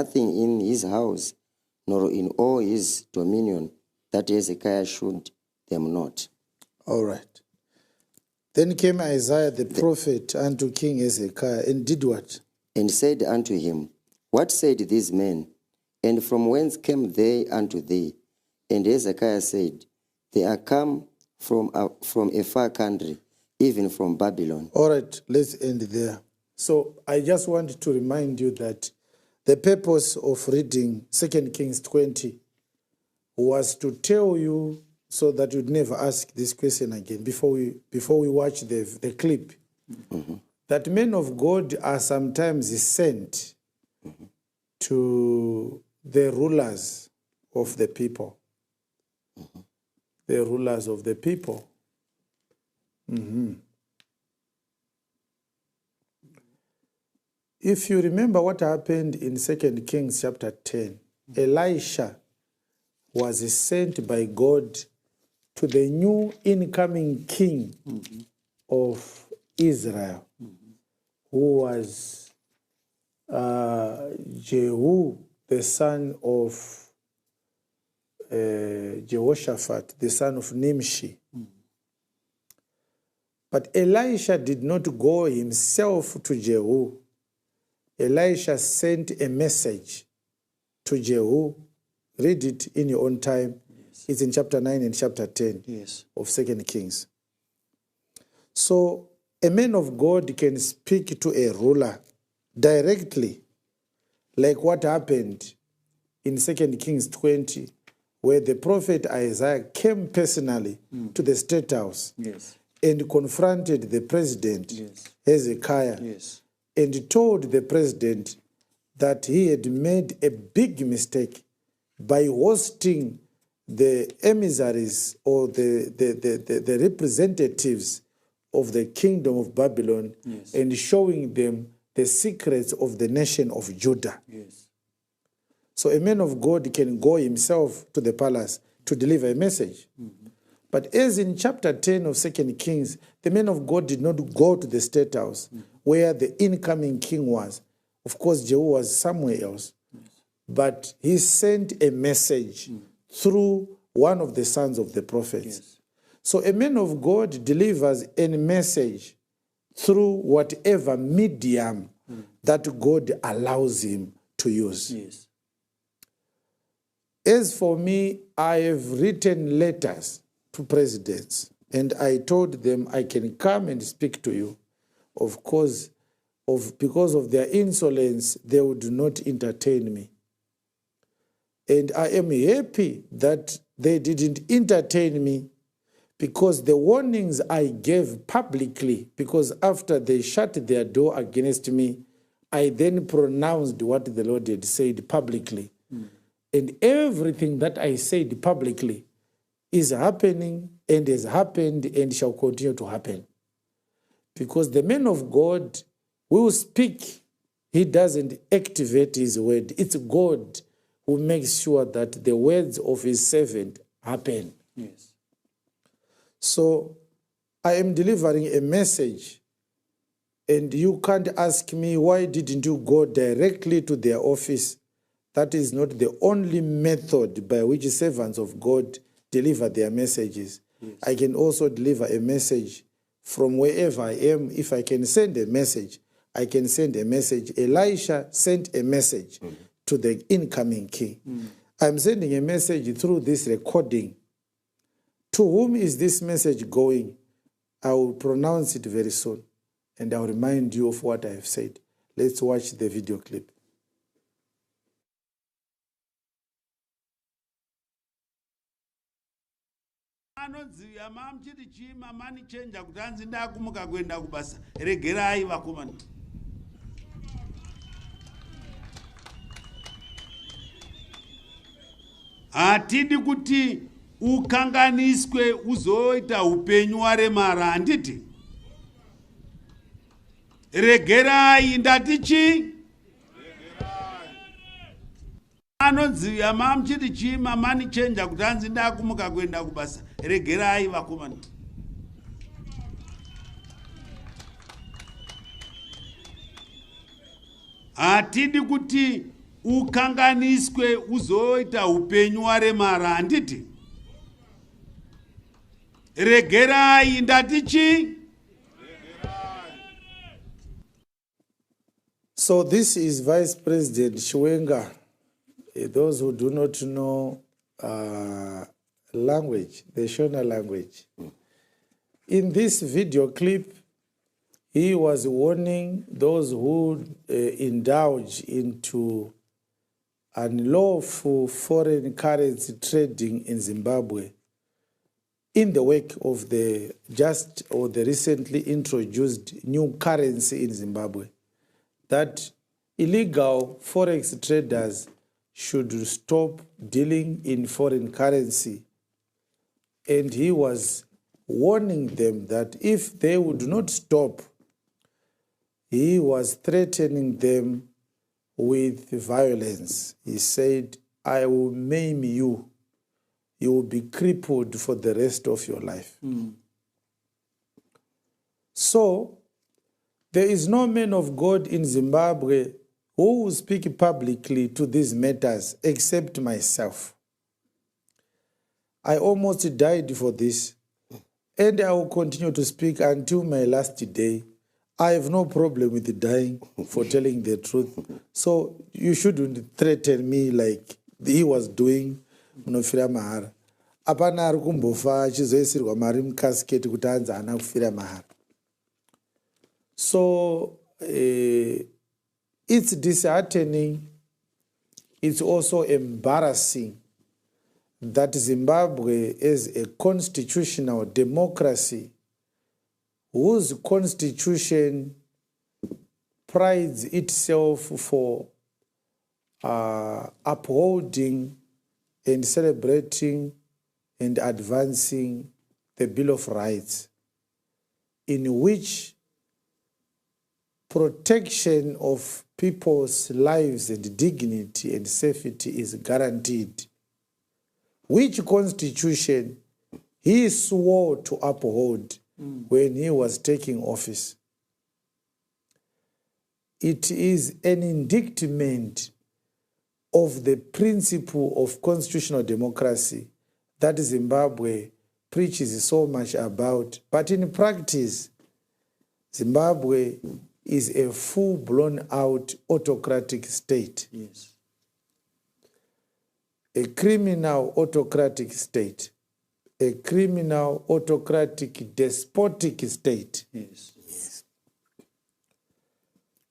nothing in his house, nor in all his dominion, that Hezekiah showed them not. All right. Then came Isaiah the prophet unto King Hezekiah, and did what? And said unto him, What said these men? And from whence came they unto thee? And Hezekiah said, They are come from a far country, even from Babylon. All right, let's end there. So I just want to remind you that the purpose of reading 2 Kings 20 was to tell you so that you'd never ask this question again before we watch the clip. Mm-hmm. That men of God are sometimes sent to the rulers of the people. Mm-hmm. The rulers of the people. Mm-hmm. If you remember what happened in 2 Kings chapter 10, Elisha was sent by God to the new incoming king of Israel, who was Jehu, the son of Jehoshaphat, the son of Nimshi. But Elisha did not go himself to Jehu. Elisha sent a message to Jehu. Read it in your own time. Yes. It's in chapter 9 and chapter 10 of 2 Kings. So a man of God can speak to a ruler directly, like what happened in 2 Kings 20, where the prophet Isaiah came personally to the state house and confronted the president, Hezekiah, and told the president that he had made a big mistake by hosting the emissaries or the representatives of the kingdom of Babylon and showing them the secrets of the nation of Judah. So a man of God can go himself to the palace to deliver a message. But as in chapter 10 of 2 Kings, the man of God did not go to the state house where the incoming king was. Of course, Jehu was somewhere else. But he sent a message through one of the sons of the prophets. So a man of God delivers a message through whatever medium that God allows him to use. As for me, I have written letters to presidents, and I told them I can come and speak to you. Of course, because of their insolence, they would not entertain me. And I am happy that they didn't entertain me, because the warnings I gave publicly, because after they shut their door against me, I then pronounced what the Lord had said publicly. And everything that I said publicly is happening and has happened and shall continue to happen. Because the man of God will speak, he doesn't activate his word. It's God who makes sure that the words of his servant happen. So I am delivering a message, and you can't ask me, why didn't you go directly to their office? That is not the only method by which servants of God deliver their messages. I can also deliver a message from wherever I am. If I can send a message, I can send a message. Elisha sent a message to the incoming king. I'm sending a message through this recording. To whom is this message going? I will pronounce it very soon, and I will remind you of what I have said. Let's watch the video clip. Anoziya mamchiti chima mani chenja kutanzi ndakumuka kwenda kubasa regerai vakomana. Hatidi kuti ukanganiswe uzoita upenyu waremara handiti. Regerai ndatichi. Anoziya mamchiti chima mani chenja kutanzi ndakumuka kwenda kubasa regerai vakomana. Hatidi kuti ukanganiswe uzoita upenyu waremara, handiti? Regerai ndatichi. So this is Vice President Chiwenga. Those who do not know language, the Shona language. In this video clip, he was warning those who indulge into unlawful foreign currency trading in Zimbabwe in the wake of the recently introduced new currency in Zimbabwe, that illegal forex traders should stop dealing in foreign currency. And he was warning them that if they would not stop, he was threatening them with violence. He said, I will maim you. You will be crippled for the rest of your life. So, there is no man of God in Zimbabwe who will speak publicly to these matters except myself. I almost died for this, and I will continue to speak until my last day. I have no problem with dying for telling the truth. So you shouldn't threaten me like he was doing munofira mahara. Apana ari kumbofa achizoisirwa mari mukasiketi kuti anzi haana kufira mahara. So it's disheartening. It's also embarrassing that Zimbabwe is a constitutional democracy whose constitution prides itself for upholding and celebrating and advancing the Bill of Rights, in which protection of people's lives and dignity and safety is guaranteed. Which constitution he swore to uphold when he was taking office. It is an indictment of the principle of constitutional democracy that Zimbabwe preaches so much about. But in practice, Zimbabwe is a full-blown out autocratic state. Yes. A criminal autocratic state. A criminal autocratic despotic state. Yes. Yes.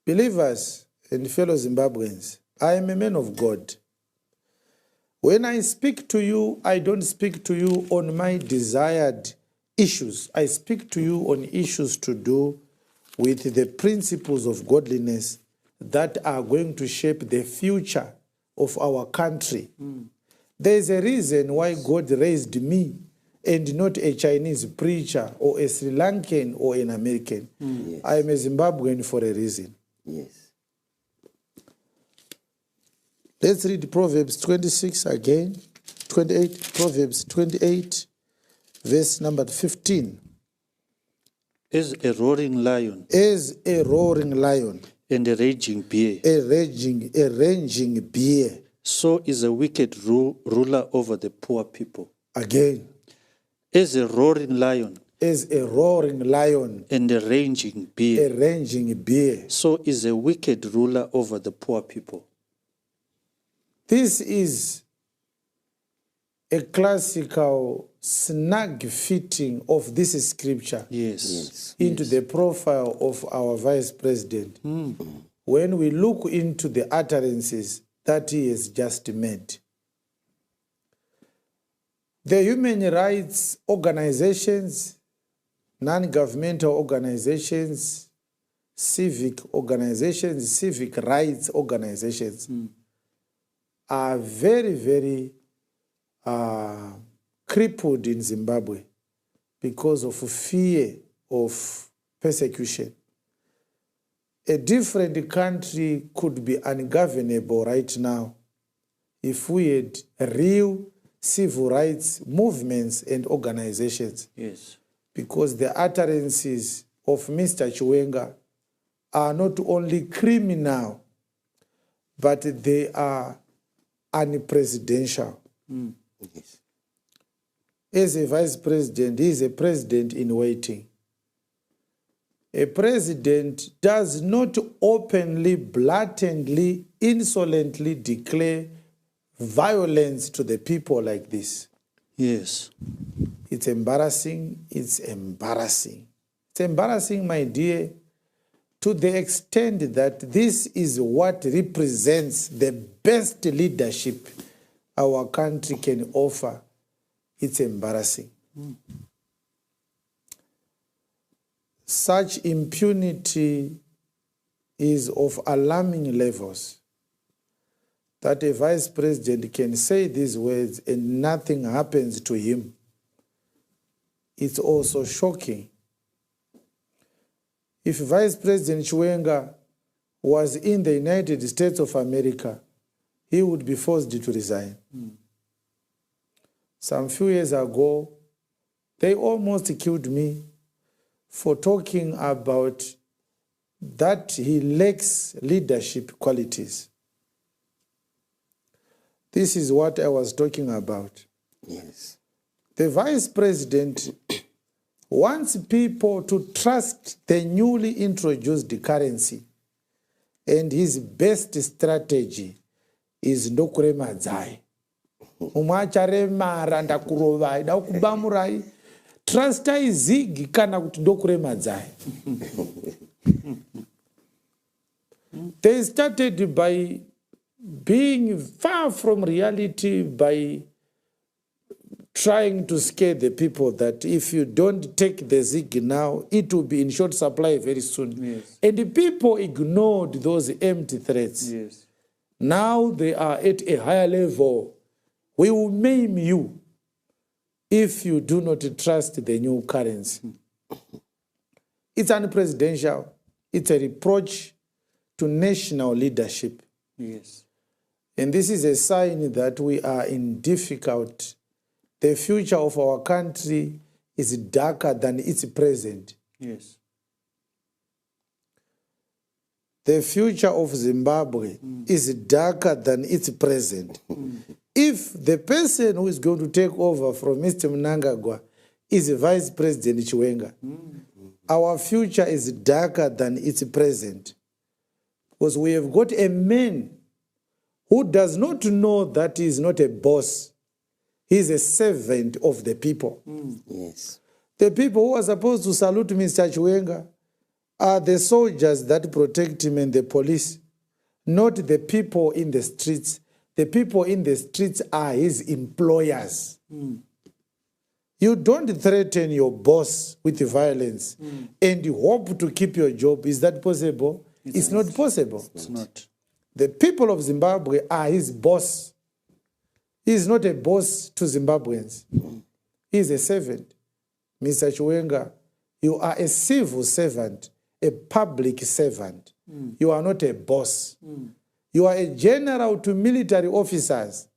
Believers and fellow Zimbabweans, I am a man of God. When I speak to you, I don't speak to you on my desired issues. I speak to you on issues to do with the principles of godliness that are going to shape the future of our country. There is a reason why God raised me and not a Chinese preacher or a Sri Lankan or an American. Yes. I am a Zimbabwean for a reason. Yes. Let's read Proverbs 26 again. 28, Proverbs 28, verse number 15. As a roaring lion As a roaring lion, and a raging bear, a raging bear. so is a wicked ruler over the poor people. Again, As a roaring lion as a roaring lion, and a raging a bear, raging bear. so is a wicked ruler over the poor people. This is a classical snug fitting of this scripture Yes. into the profile of our vice president when we look into the utterances that he has just made. The human rights organizations, non-governmental organizations, civic organizations, civic rights organizations are very, very crippled in Zimbabwe because of fear of persecution. A different country could be ungovernable right now if we had real civil rights movements and organizations, Yes. because the utterances of Mr. Chiwenga are not only criminal, but they are unpresidential. Yes. As a vice president, he is a president in waiting. A president does not openly, blatantly, insolently declare violence to the people like this. Yes. It's embarrassing. It's embarrassing. It's embarrassing, my dear, to the extent that this is what represents the best leadership our country can offer. It's embarrassing. Such impunity is of alarming levels, that a vice president can say these words and nothing happens to him. It's also shocking. If Vice President Chiwenga was in the United States of America, he would be forced to resign. Some few years ago, they almost killed me for talking about that he lacks leadership qualities. This is what I was talking about. Yes. The vice president wants people to trust the newly introduced currency, and his best strategy is ndokuremadzai. Umacharemara ndakurovai ndakubamurai. Trustai zigi kana kuti ndokuremadzai. They started by being far from reality, by trying to scare the people that if you don't take the zig now, it will be in short supply very soon. Yes. And the people ignored those empty threats. Yes. Now they are at a higher level. We will maim you if you do not trust the new currency. It's unpresidential. It's a reproach to national leadership. Yes. And this is a sign that we are in difficult. The future of our country is darker than its present. Yes. The future of Zimbabwe is darker than its present. If the person who is going to take over from Mr. Mnangagwa is Vice President Chiwenga, our future is darker than its present. Because we have got a man who does not know that he is not a boss. He is a servant of the people. Yes. The people who are supposed to salute Mr. Chiwenga are the soldiers that protect him and the police, not the people in the streets. The people in the streets are his employers. You don't threaten your boss with violence and you hope to keep your job. Is that possible? It's not possible. It's not. The people of Zimbabwe are his boss. He is not a boss to Zimbabweans. He is a servant. Mr. Chiwenga, you are a civil servant, a public servant. You are not a boss. You are a general to military officers,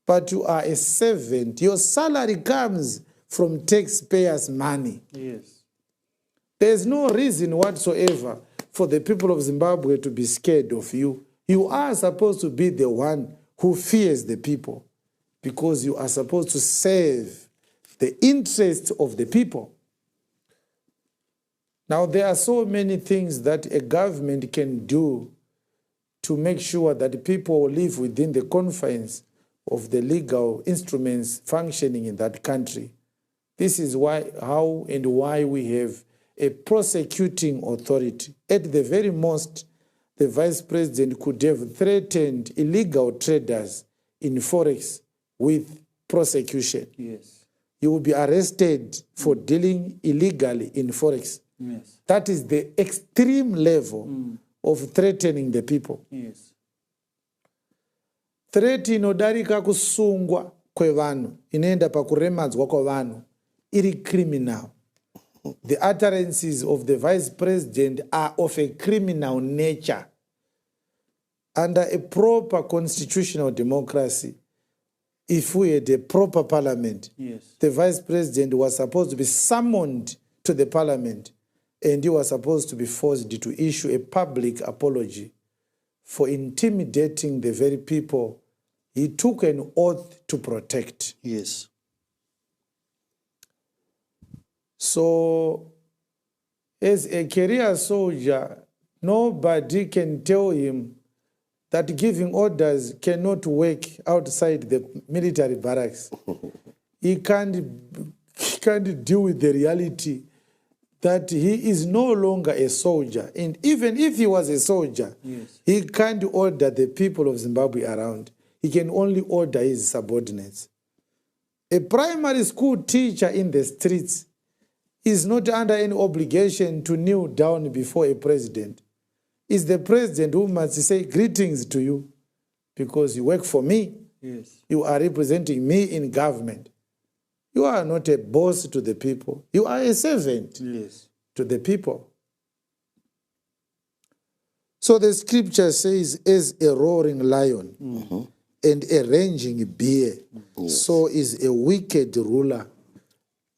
but you are a servant. Your salary comes from taxpayers' money. Yes. There is no reason whatsoever for the people of Zimbabwe to be scared of you. You are supposed to be the one who fears the people because you are supposed to serve the interests of the people. Now, there are so many things that a government can do to make sure that people live within the confines of the legal instruments functioning in that country. This is how and why we have a prosecuting authority. At the very most, the vice president could have threatened illegal traders in Forex with prosecution. Yes. You will be arrested for dealing illegally in Forex. Yes. That is the extreme level of threatening the people. Yes. Threat inodarika kusungwa kwevanhu, inoenda pakuremadzwa kwavanhu, iri criminal. The utterances of the vice president are of a criminal nature. Under a proper constitutional democracy, if we had a proper parliament, Yes. the vice president was supposed to be summoned to the parliament and he was supposed to be forced to issue a public apology for intimidating the very people he took an oath to protect. Yes. So, as a career soldier, nobody can tell him that giving orders cannot work outside the military barracks. He can't deal with the reality that he is no longer a soldier. And even if he was a soldier, Yes. he can't order the people of Zimbabwe around. He can only order his subordinates. A primary school teacher in the streets is not under any obligation to kneel down before a president. It's the president who must say greetings to you because you work for me. Yes. You are representing me in government. You are not a boss to the people. You are a servant Yes. to the people. So the scripture says, as a roaring lion and a raging bear, so is a wicked ruler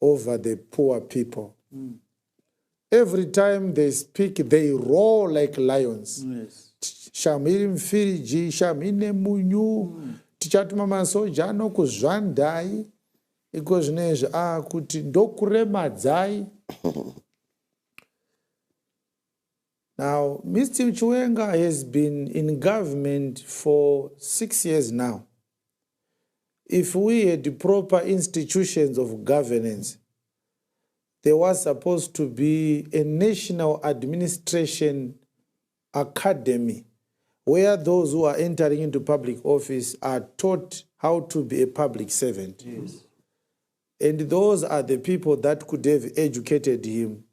over the poor people. Every time they speak, they roar like lions. Yes. Shamiri mfiriji, shamine munyu, tichatuma masoja anokuzvandai, iko zvinezvi kuti ndokuremadzai. Now, Mr. Chiwenga has been in government for 6 years now. If we had proper institutions of governance, there was supposed to be a national administration academy where those who are entering into public office are taught how to be a public servant. Yes. And those are the people that could have educated him.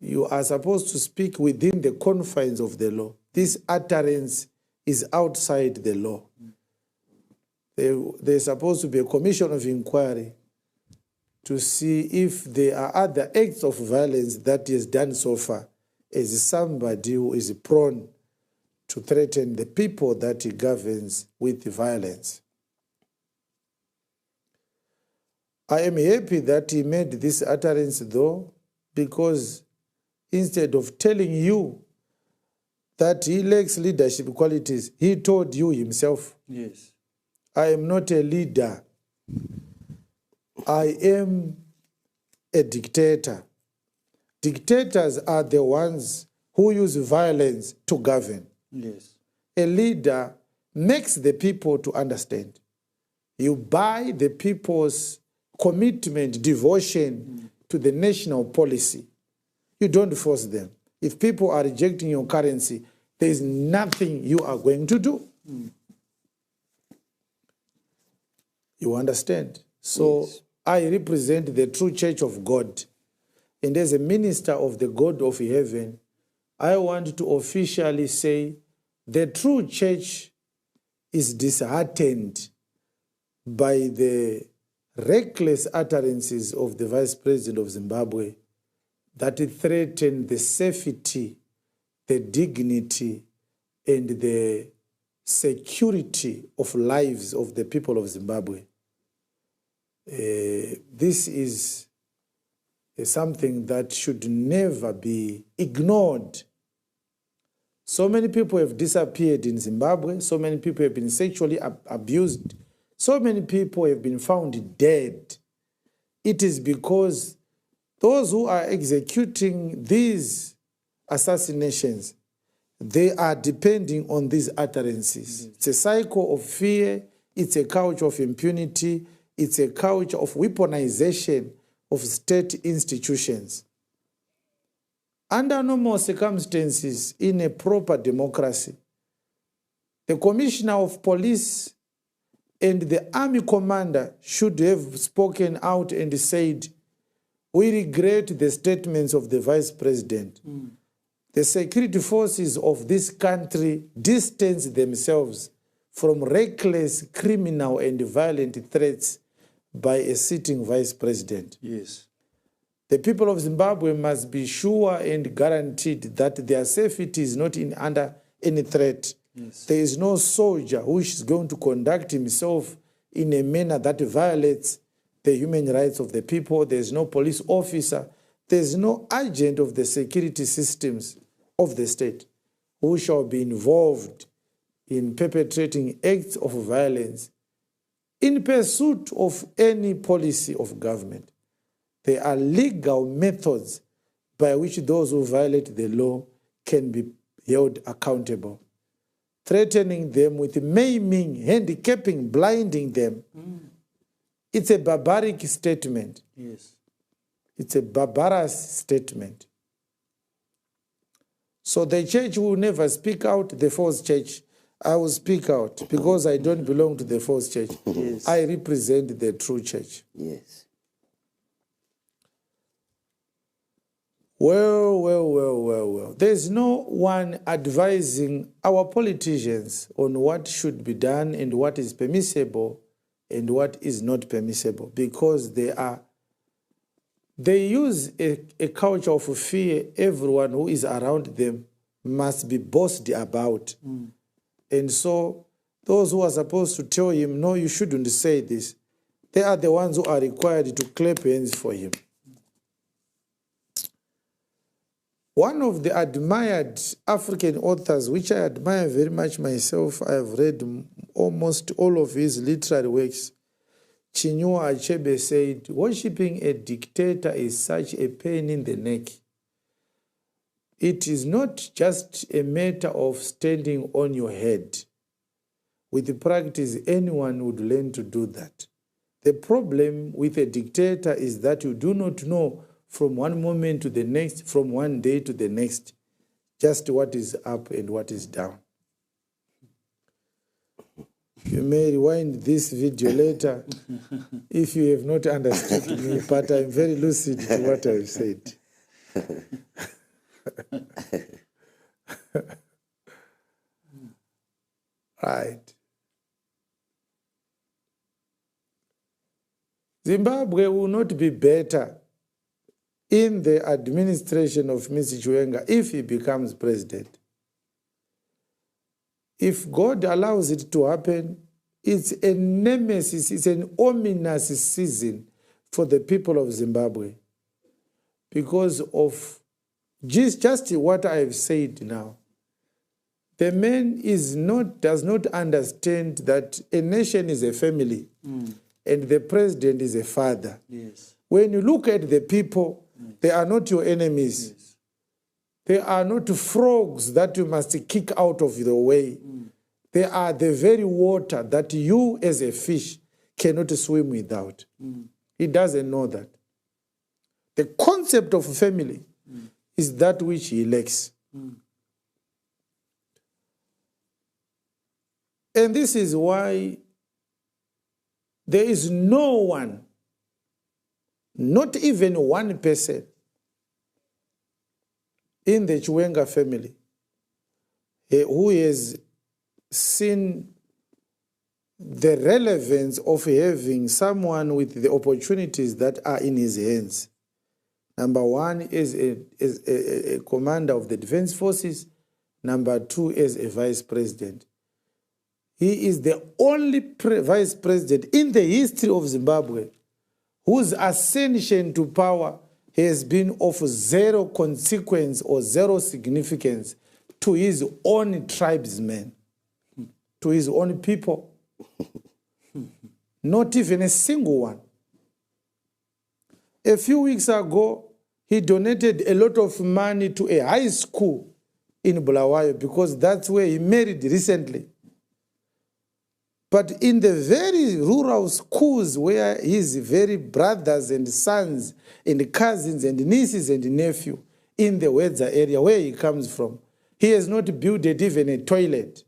You are supposed to speak within the confines of the law. This utterance is outside the law. There's supposed to be a commission of inquiry to see if there are other acts of violence that he has done so far as somebody who is prone to threaten the people that he governs with violence. I am happy that he made this utterance, though, because instead of telling you that he lacks leadership qualities, he told you himself, Yes. I am not a leader. I am a dictator. Dictators are the ones who use violence to govern. Yes. A leader makes the people to understand. You buy the people's commitment, devotion to the national policy. You don't force them. If people are rejecting your currency, there is nothing you are going to do. You understand? So Yes. I represent the true church of God. And as a minister of the God of heaven, I want to officially say the true church is disheartened by the reckless utterances of the Vice President of Zimbabwe that threaten the safety, the dignity, and the security of lives of the people of Zimbabwe. This is something that should never be ignored. So many people have disappeared in Zimbabwe. So many people have been sexually abused. So many people have been found dead. It is because those who are executing these assassinations, they are depending on these utterances. It's a cycle of fear. It's a culture of impunity. It's a culture of weaponization of state institutions. Under normal circumstances, in a proper democracy, the commissioner of police and the army commander should have spoken out and said, we regret the statements of the vice president. The security forces of this country distance themselves from reckless, criminal, and violent threats by a sitting vice president. Yes. The people of Zimbabwe must be sure and guaranteed that their safety is not under any threat. Yes. There is no soldier who is going to conduct himself in a manner that violates the human rights of the people. There is no police officer. There is no agent of the security systems of the state who shall be involved in perpetrating acts of violence in pursuit of any policy of government. There are legal methods by which those who violate the law can be held accountable. Threatening them with maiming, handicapping, blinding them. It's a barbaric statement. Yes. It's a barbarous statement. So the church will never speak out, the false church. I will speak out because I don't belong to the false church. Yes. I represent the true church. Yes. Well. There's no one advising our politicians on what should be done and what is permissible and what is not permissible, because they use a culture of fear. Everyone who is around them must be bossed about. And so those who are supposed to tell him, no, you shouldn't say this, they are the ones who are required to clap hands for him. One of the admired African authors, which I admire very much myself, I have read almost all of his literary works, Chinua Achebe, said, worshipping a dictator is such a pain in the neck. It is not just a matter of standing on your head. With practice, anyone would learn to do that. The problem with a dictator is that you do not know from one moment to the next, from one day to the next, just what is up and what is down. You may rewind this video later if you have not understood me, but I'm very lucid to what I've said. Right. Zimbabwe will not be better in the administration of Mr. Chiwenga if he becomes president. If God allows it to happen, it's a nemesis, it's an ominous season for the people of Zimbabwe because of just what I have said now. The man does not understand that a nation is a family and the president is a father. Yes. When you look at the people, they are not your enemies. Yes. They are not frogs that you must kick out of the way. They are the very water that you as a fish cannot swim without. He doesn't know that. The concept of family is that which he lacks. And this is why there is no one, not even one person in the Chiwenga family who has seen the relevance of having someone with the opportunities that are in his hands. Number one is a commander of the defense forces. Number two is a vice president. He is the only vice president in the history of Zimbabwe whose ascension to power has been of zero consequence or zero significance to his own tribesmen, to his own people. Not even a single one. A few weeks ago, he donated a lot of money to a high school in Bulawayo because that's where he married recently. But in the very rural schools where his very brothers and sons and cousins and nieces and nephews in the Wedza area where he comes from, he has not built even a toilet.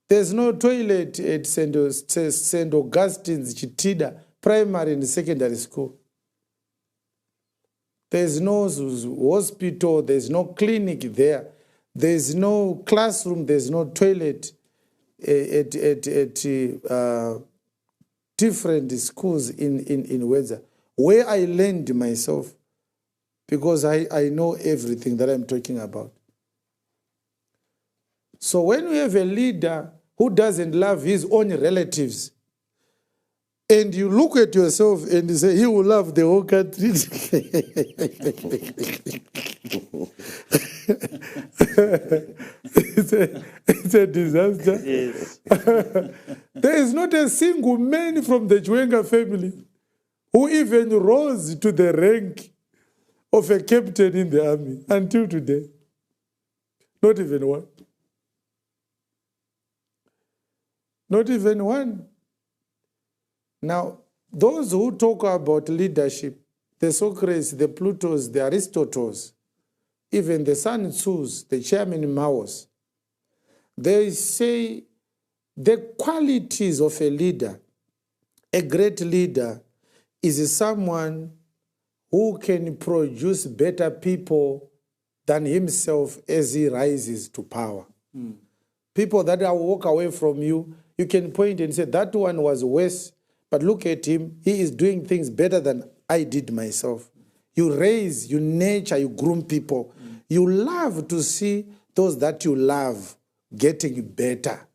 There's no toilet at St. Augustine's Chitida primary and secondary school. There's no hospital, there's no clinic there. There's no classroom, there's no toilet at different schools in Wedza, where I learned myself, because I know everything that I'm talking about. So when we have a leader who doesn't love his own relatives, and you look at yourself and you say, he will love the whole country. It's a disaster. Yes. There is not a single man from the Chiwenga family who even rose to the rank of a captain in the army until today. Not even one. Not even one. Now, those who talk about leadership, the Socrates, the Plutos, the Aristotles, even the Sun Tzus, the Chairman Maos, they say the qualities of a leader, a great leader, is someone who can produce better people than himself as he rises to power. People that will walk away from you, you can point and say, that one was worse, but look at him, he is doing things better than I did myself. You raise, you nurture, you groom people. You love to see those that you love getting better.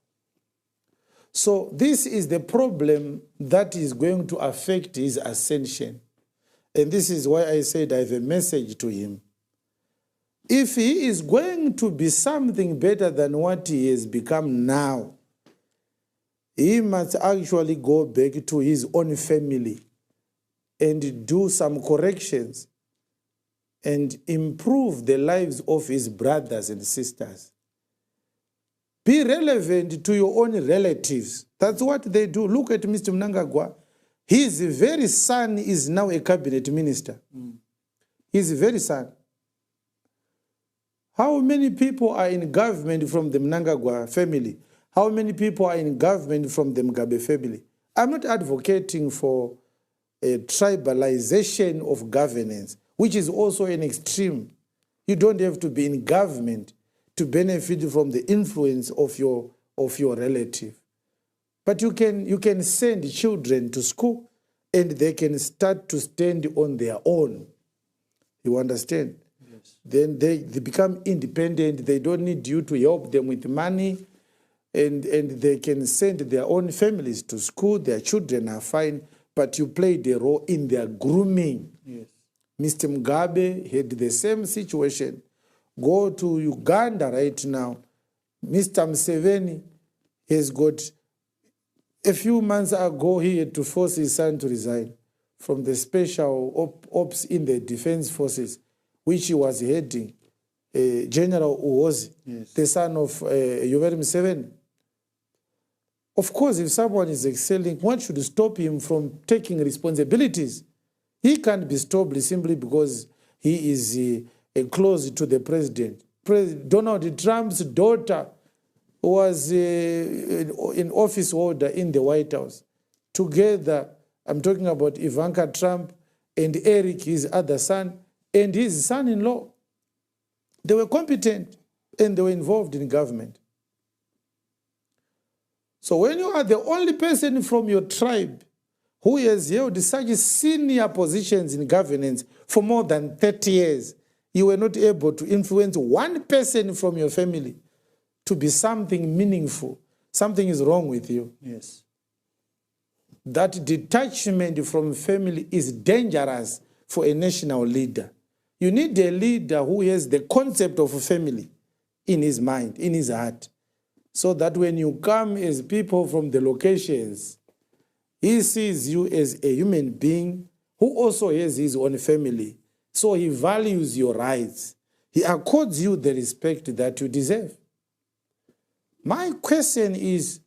So this is the problem that is going to affect his ascension. And this is why I said I have a message to him. If he is going to be something better than what he has become now, he must actually go back to his own family and do some corrections and improve the lives of his brothers and sisters. Be relevant to your own relatives. That's what they do. Look at Mr. Mnangagwa. His very son is now a cabinet minister. His very son. How many people are in government from the Mnangagwa family? How many people are in government from the Mugabe family? I'm not advocating for a tribalization of governance, which is also an extreme. You don't have to be in government to benefit from the influence of your relative. But you can send children to school and they can start to stand on their own. You understand? Yes. Then they become independent. They don't need you to help them with money. And they can send their own families to school. Their children are fine. But you played a role in their grooming. Yes. Mr. Mugabe had the same situation. Go to Uganda right now. Mr. Museveni has got, a few months ago, he had to force his son to resign from the special ops in the defense forces, which he was heading, General Uwozi, Yes. the son of Yoweri Museveni. Of course, if someone is excelling, what should stop him from taking responsibilities? He can't be stopped simply because he is close to the president. Donald Trump's daughter was in office holder in the White House. Together, I'm talking about Ivanka Trump and Eric, his other son, and his son-in-law. They were competent and they were involved in government. So when you are the only person from your tribe who has held such senior positions in governance for more than 30 years, you were not able to influence one person from your family to be something meaningful. Something is wrong with you. Yes. That detachment from family is dangerous for a national leader. You need a leader who has the concept of a family in his mind, in his heart, so that when you come as people from the locations, he sees you as a human being who also has his own family. So he values your rights. He accords you the respect that you deserve. My question is,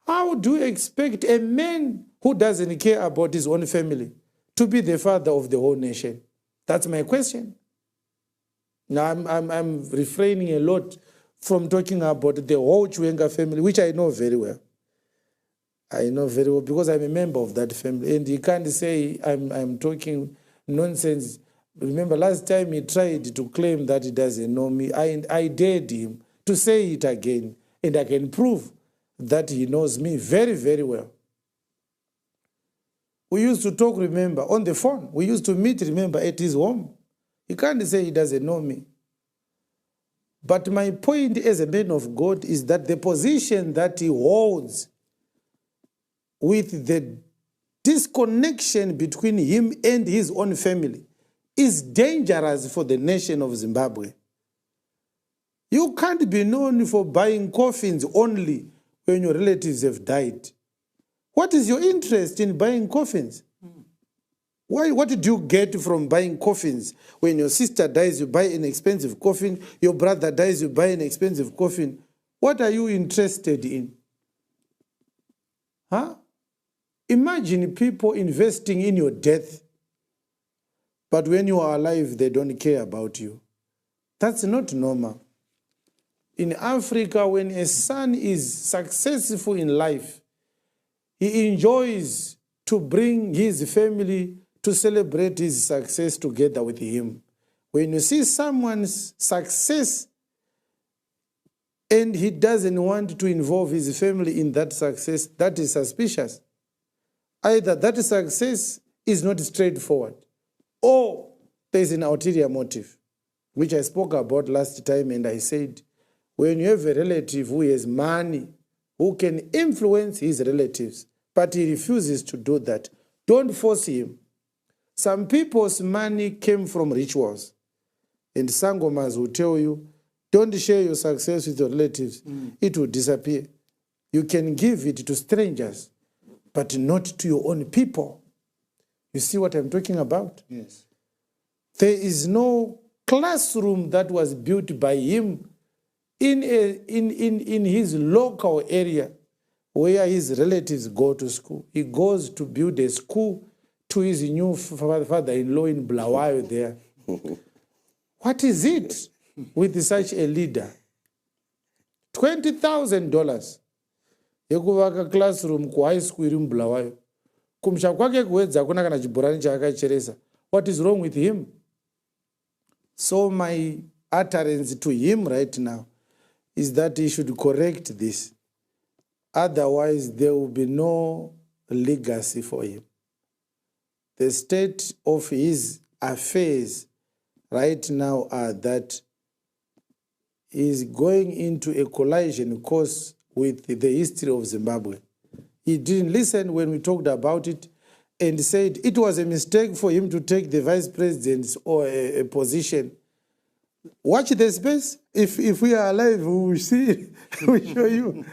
how do you expect a man who doesn't care about his own family to be the father of the whole nation? That's my question. Now, I'm refraining a lot from talking about the whole Chiwenga family, which I know very well. I know very well because I'm a member of that family. And you can't say I'm talking nonsense. Remember, last time he tried to claim that he doesn't know me. I dared him to say it again. And I can prove that he knows me very, very well. We used to talk, remember, on the phone. We used to meet, remember, at his home. You can't say he doesn't know me. But my point as a man of God is that the position that he holds with the disconnection between him and his own family is dangerous for the nation of Zimbabwe. You can't be known for buying coffins only when your relatives have died. What is your interest in buying coffins? Why? What did you get from buying coffins? When your sister dies, you buy an expensive coffin. Your brother dies, you buy an expensive coffin. What are you interested in? Huh? Imagine people investing in your death, but when you are alive, they don't care about you. That's not normal. In Africa, when a son is successful in life, he enjoys to bring his family to celebrate his success together with him. When you see someone's success and he doesn't want to involve his family in that success, that is suspicious. Either that success is not straightforward, or there is an ulterior motive, which I spoke about last time, and I said, when you have a relative who has money, who can influence his relatives, but he refuses to do that, don't force him. Some people's money came from rituals, and Sangomas will tell you, don't share your success with your relatives. It will disappear. You can give it to strangers, but not to your own people. You see what I'm talking about? Yes. There is no classroom that was built by him in his local area where his relatives go to school. He goes to build a school to his new father-in-law in Blawayo there. What is it with such a leader? $20,000 yekuvaka classroom ku high school iri muBulawayo. Kumusha kwake kuwedza kuna kana chibhorani chaakacheresa. What is wrong with him? So my utterance to him right now is that he should correct this. Otherwise, there will be no legacy for him. The state of his affairs right now are that he is going into a collision course with the history of Zimbabwe. He didn't listen when we talked about it and said it was a mistake for him to take the vice president's or a position. Watch the space. If we are alive, we will see. We will show you.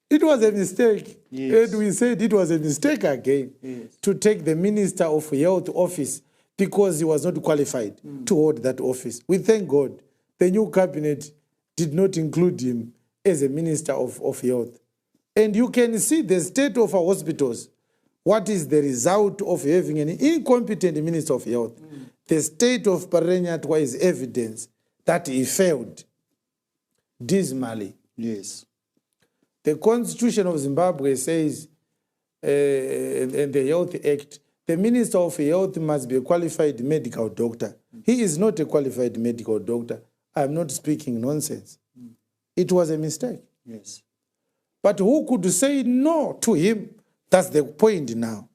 It was a mistake. Yes. And we said it was a mistake again to take the Minister of Health office because he was not qualified to hold that office. We thank God the new cabinet did not include him as a Minister of Health. And you can see the state of our hospitals. What is the result of having an incompetent Minister of Health? The state of Paranyatwa is evidence that he failed dismally. Yes. The Constitution of Zimbabwe says, and the Health Act, the Minister of Health must be a qualified medical doctor. He is not a qualified medical doctor. I'm not speaking nonsense. It was a mistake. Yes. But who could say no to him? That's the point now.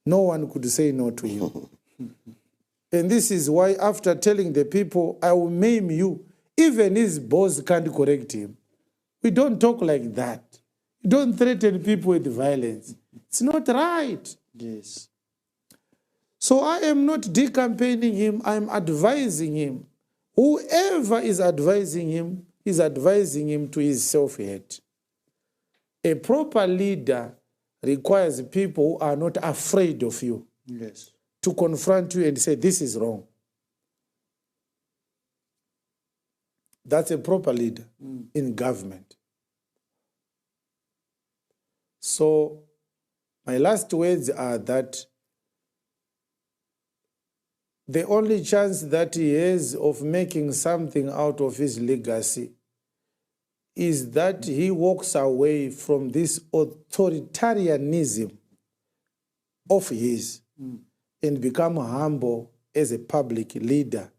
No one could say no to him. And this is why after telling the people, I will maim you, even his boss can't correct him. We don't talk like that. You don't threaten people with violence. It's not right. Yes. So I am not decampaigning him. I'm advising him. Whoever is advising him to his self-hate. A proper leader requires people who are not afraid of you. Yes. To confront you and say, this is wrong. That's a proper leader in government. So my last words are that the only chance that he has of making something out of his legacy is that he walks away from this authoritarianism of his and become humble as a public leader.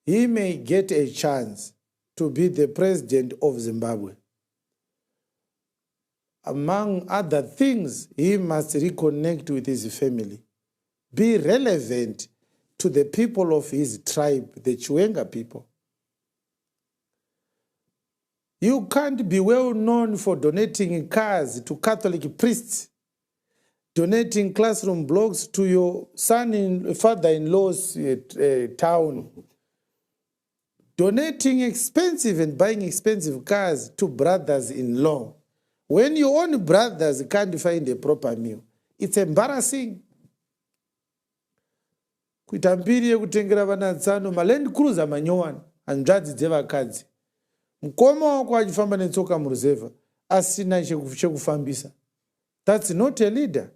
He may get a chance to be the president of Zimbabwe. Among other things, he must reconnect with his family, be relevant to the people of his tribe, the Chiwenga people. You can't be well known for donating cars to Catholic priests donating classroom blocks to your father-in-law's town, donating expensive and buying expensive cars to brothers-in-law. When your own brothers can't find a proper meal, it's embarrassing. Kuita mbiri yekutengera vana tsano maland cruiser manyowani hanzvadzi dzevakadzi. Mukoma wako achifamba netsoka muruzevha asina chekufambisa. That's not a leader.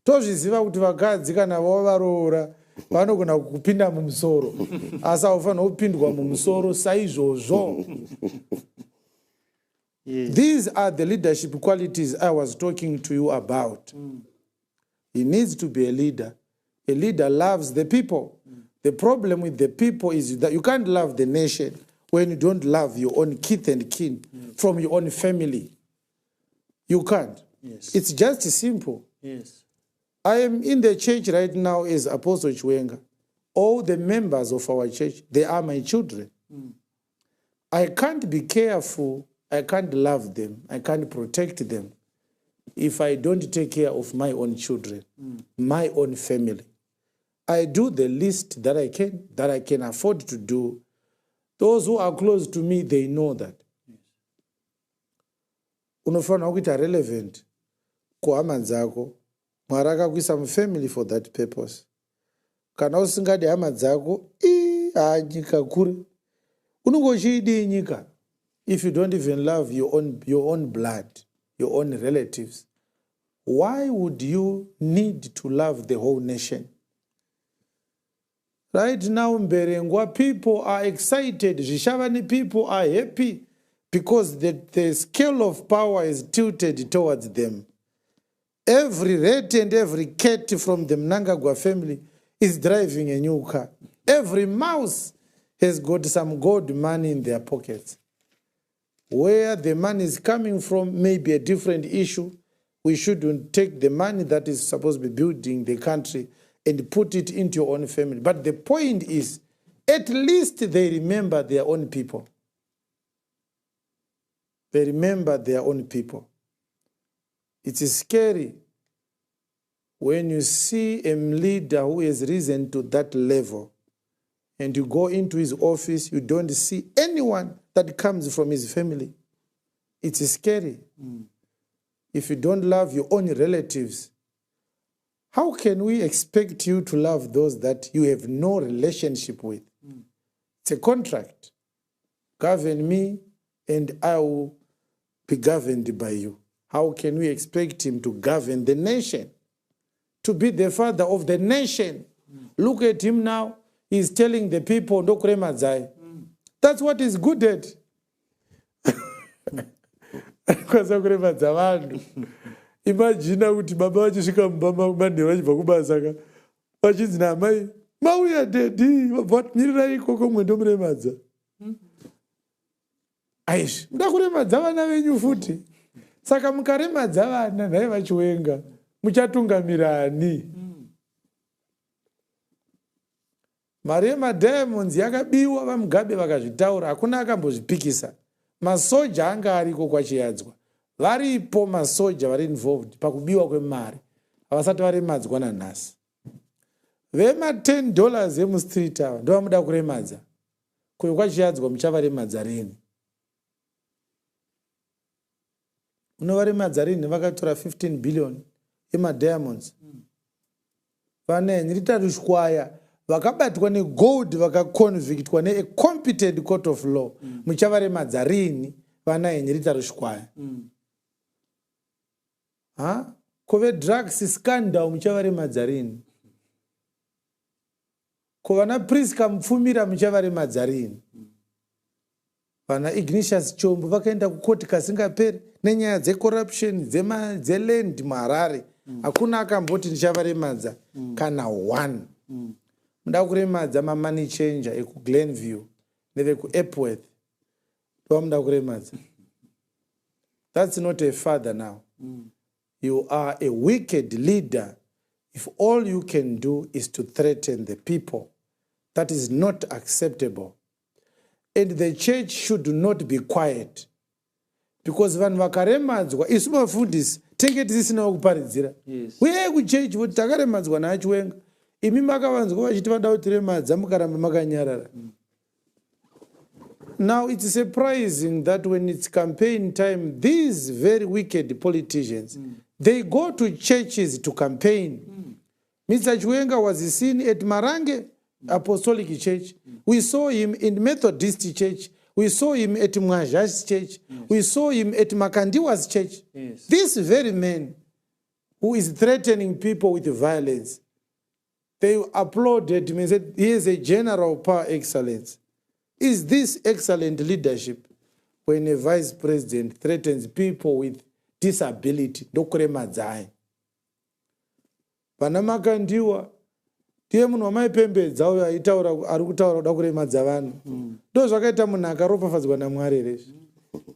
Tozviziva kuti vakadzi kana varoora vanogona kupinda mumusoro asi haufanira kupindwa mumusoro saizvozvo. Yes. These are the leadership qualities I was talking to you about. He needs to be a leader. A leader loves the people. The problem with the people is that you can't love the nation when you don't love your own kith and kin from your own family. You can't. Yes. It's just simple. Yes. I am in the church right now as Apostle Chiwenga. All the members of our church, they are my children. I can't be careful. I can't love them. I can't protect them if I don't take care of my own children, my own family. I do the least that I can afford to do. Those who are close to me, they know that. Unofanira kuita relevant kuhama dzako. Mwari akakuisa mufamily for that purpose. Kana usingadi hama dzako, nyika kure. Unongochidi nyika. If you don't even love your own blood, your own relatives, why would you need to love the whole nation? Right now, Mberengwa, people are excited. Zhishavani people are happy because the scale of power is tilted towards them. Every rat and every cat from the Mnangagwa family is driving a new car. Every mouse has got some gold money in their pockets. Where the money is coming from may be a different issue. We shouldn't take the money that is supposed to be building the country and put it into your own family. But the point is, at least they remember their own people. They remember their own people. It is scary when you see a leader who has risen to that level and you go into his office, you don't see anyone that comes from his family. It is scary. If you don't love your own relatives, how can we expect you to love those that you have no relationship with? It's a contract. Govern me and I will be governed by you. How can we expect him to govern the nation? To be the father of the nation? Look at him now. He's telling the people, Ndokuremadzai. That's what he's good at. Imagine kuti baba vachisvika mubama Monday vachibva kubasa ka vachinzi namai mauya dedi vabva mirirai ikoko mwendomuremadza. Aishi muda kuremadza vana venyu futi. Saka mukaremadza vana nhaye vachiwenga muchatungamirani. Mari yemadiamonds yakabiwa vamugabe vakazvitaura hakuna akambozvipikisa. Masoja anga ariko kwachiyadzwa. Varipo masoja vari involved pakubiwa kwemari. Havasati varemadzwa nanhasi. Vema $10 emustreet ava ndo vamuda kuremadza. Kuyo kwachiyadzwa muchavaremadza rini? Munovaremadza rini vakatora 15 billion emadiamonds. Vanenyi ritarushwaya vakabatwa negold vakaconvictwa ne competent court of law. Muchavaremadza rini vanenyi ritarushwaya? Kove drugs scandal muchavaremadza rini? Kovana Priska Mupfumira muchavaremadza rini? Vana Ignatius Chombo vakaenda kukoti kasingaperi nenyaya dzecorruption dzeland muHarare. Hakuna akamboti ndichavaremadza kana one. Muda kuremadza mamoney changer ekuGlenview nevekuEpworth. Muda kuremadza. That's not a father now. You are a wicked leader if all you can do is to threaten the people. That is not acceptable. And the church should not be quiet. Because vanhu vakaremadzwa isu vafundisi tenge tisisinawo kuparidzira. Uyai kuchechi kuti takaremadzwa naChiwenga. Imi makavanzwa vachiti vada kutiremadza mukaramba makanyarara. Now it's surprising that when it's campaign time, these very wicked politicians, they go to churches to campaign. Mr. Chiwenga was seen at Marange Apostolic Church. We saw him in Methodist Church. We saw him at Mwaja's church. We saw him at Makandiwa's church. This very man who is threatening people with violence, they applauded him and said, he is a general par excellence. Is this excellent leadership when a vice president threatens people with disability? Ndokuremadzai. Pana Makandiwa, tiye munhu wamaipembedza uyo ari kutaura kuda kuremadza vanhu. Ndo zvakaita munhu akaropafadzwa naMwari here.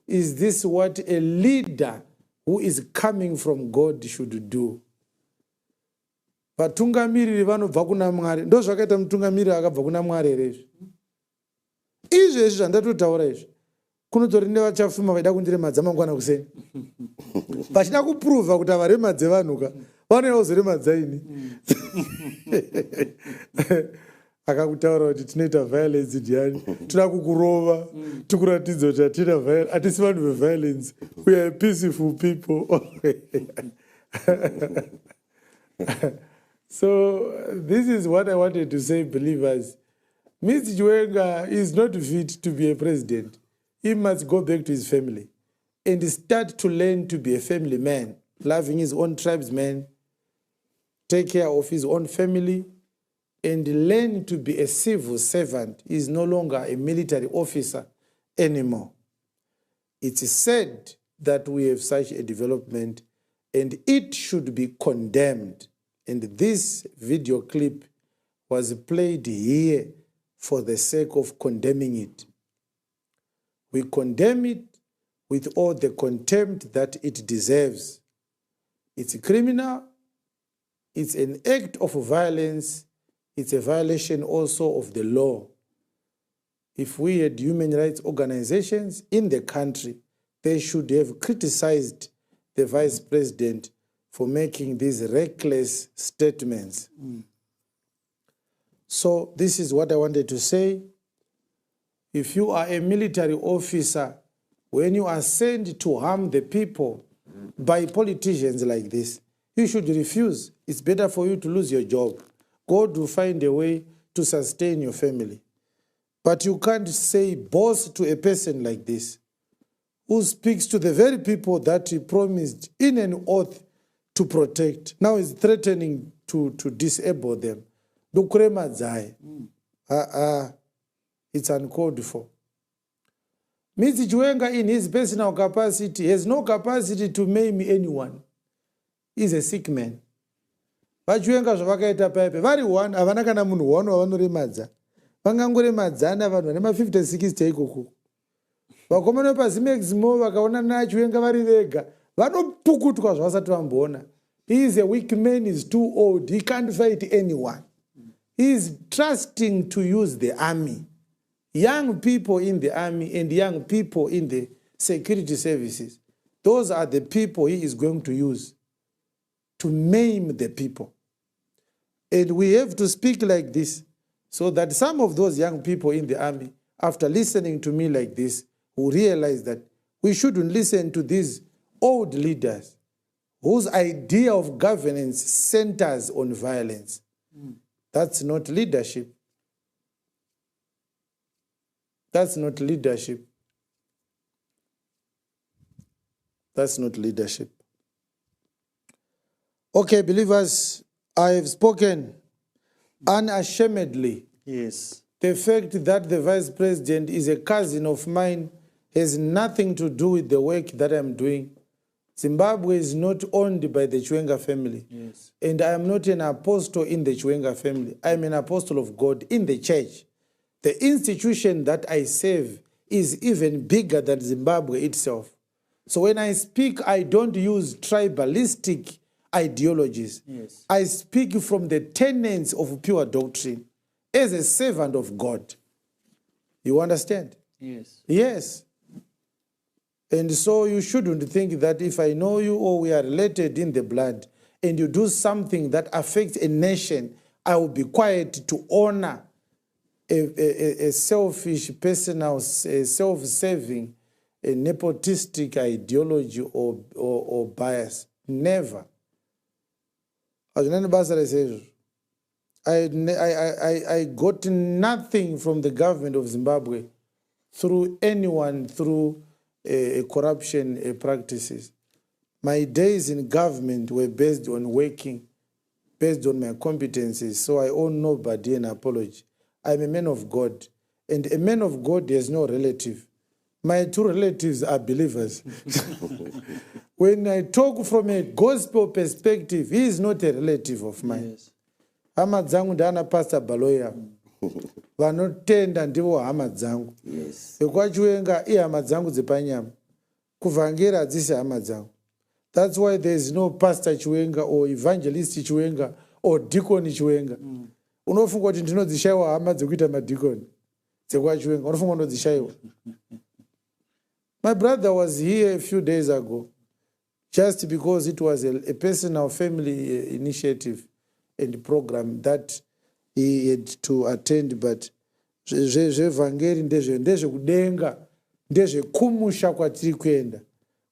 Is this what a leader who is coming from God should do? Vatungamiriri vanobva kuna Mwari. Ndo zvakaita mutungamiriri akabva kuna Mwari here. Izvezvi zvandatotaura izvi kunotori nevachafuma vaida kundiremadza mangwana kuseni. Vachida kuprova kuti havaremadze vanhu ka vanouya kuzoremadza ini. Akakutaura kuti tinoita violence ndiani, toda kukurova, tikuratidza kuti hatina violence, hatisi vanhu veviolence, we are peaceful people. So this is what I wanted to say, believers. Mr. Chiwenga is not fit to be a president. He must go back to his family and start to learn to be a family man, loving his own tribesmen, take care of his own family, and learn to be a civil servant. He is no longer a military officer anymore. It is said that we have such a development, and it should be condemned. And this video clip was played here for the sake of condemning it. We condemn it with all the contempt that it deserves. It's criminal. It's an act of violence. It's a violation also of the law. If we had human rights organizations in the country, they should have criticized the vice president for making these reckless statements. So this is what I wanted to say. If you are a military officer, when you are sent to harm the people by politicians like this, you should refuse. It's better for you to lose your job. God will find a way to sustain your family. But you can't say boss to a person like this, who speaks to the very people that he promised in an oath to protect. Now he's threatening to disable them. It's uncalled for. Mr. Chiwenga, in his personal capacity, has no capacity to maim anyone. He's a sick man. Vachiwenga zvavakaita paipe vari one havana kana munhu one wavanoremadza. Vangangoremadzana vanhu vane ma50 60 ikoko. Vakomana paZimeximo vakaona naChiwenga vari vega vanopukutwa zvavasati vamboona. He is a weak man, he is too old, he can't fight anyone. He is trusting to use the army. Young people in the army and young people in the security services. Those are the people he is going to use to maim the people. And we have to speak like this so that some of those young people in the army, after listening to me like this, will realize that we shouldn't listen to these old leaders whose idea of governance centers on violence. That's not leadership. That's not leadership. That's not leadership. Okay, believers, I have spoken unashamedly. Yes. The fact that the vice president is a cousin of mine has nothing to do with the work that I'm doing. Zimbabwe is not owned by the Chiwenga family. Yes. And I am not an apostle in the Chiwenga family. I am an apostle of God in the church. The institution that I serve is even bigger than Zimbabwe itself. So when I speak, I don't use tribalistic ideologies. Yes. I speak from the tenets of pure doctrine as a servant of God. You understand? Yes. Yes. And so you shouldn't think that if I know you or we are related in the blood and you do something that affects a nation, I will be quiet to honor a selfish, personal, self-serving, a nepotistic ideology or bias. Never. I got nothing from the government of Zimbabwe through anyone, through corruption practices. My days in government were based on working, based on my competencies, so I owe nobody an apology. I'm a man of God, and a man of God has no relative. My two relatives are believers. When I talk from a gospel perspective, he is not a relative of mine. Yes. Hama dzangu ndana Pastor Baloya. Vanotenda ndivo hama dzangu. Yes. Ekwachiwenga ihama dzangu dzepanyama. Kuvhangera hadzisi hama dzangu. That's why there is no Pastor Chiwenga or Evangelist Chiwenga or Deacon Chiwenga. Unofunga kuti ndinodzishayiwa hama dzekuita madikoni dzekwachiwenga. Unofunga ndodzishayiwa. My brother was here a few days ago, just because it was a personal family initiative and program that he had to attend, but zvevhangeri ndezvekudenga, ndezvekumusha kwatiri kuenda,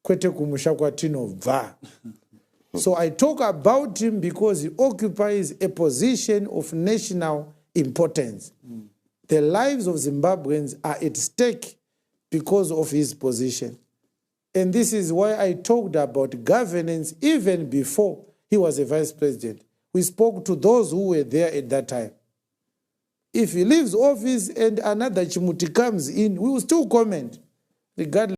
kwete kumusha kwatinobva. So I talk about him because he occupies a position of national importance. The lives of Zimbabweans are at stake because of his position. And this is why I talked about governance even before he was a vice president. We spoke to those who were there at that time. If he leaves office and another Chimuti comes in, we will still comment, regardless.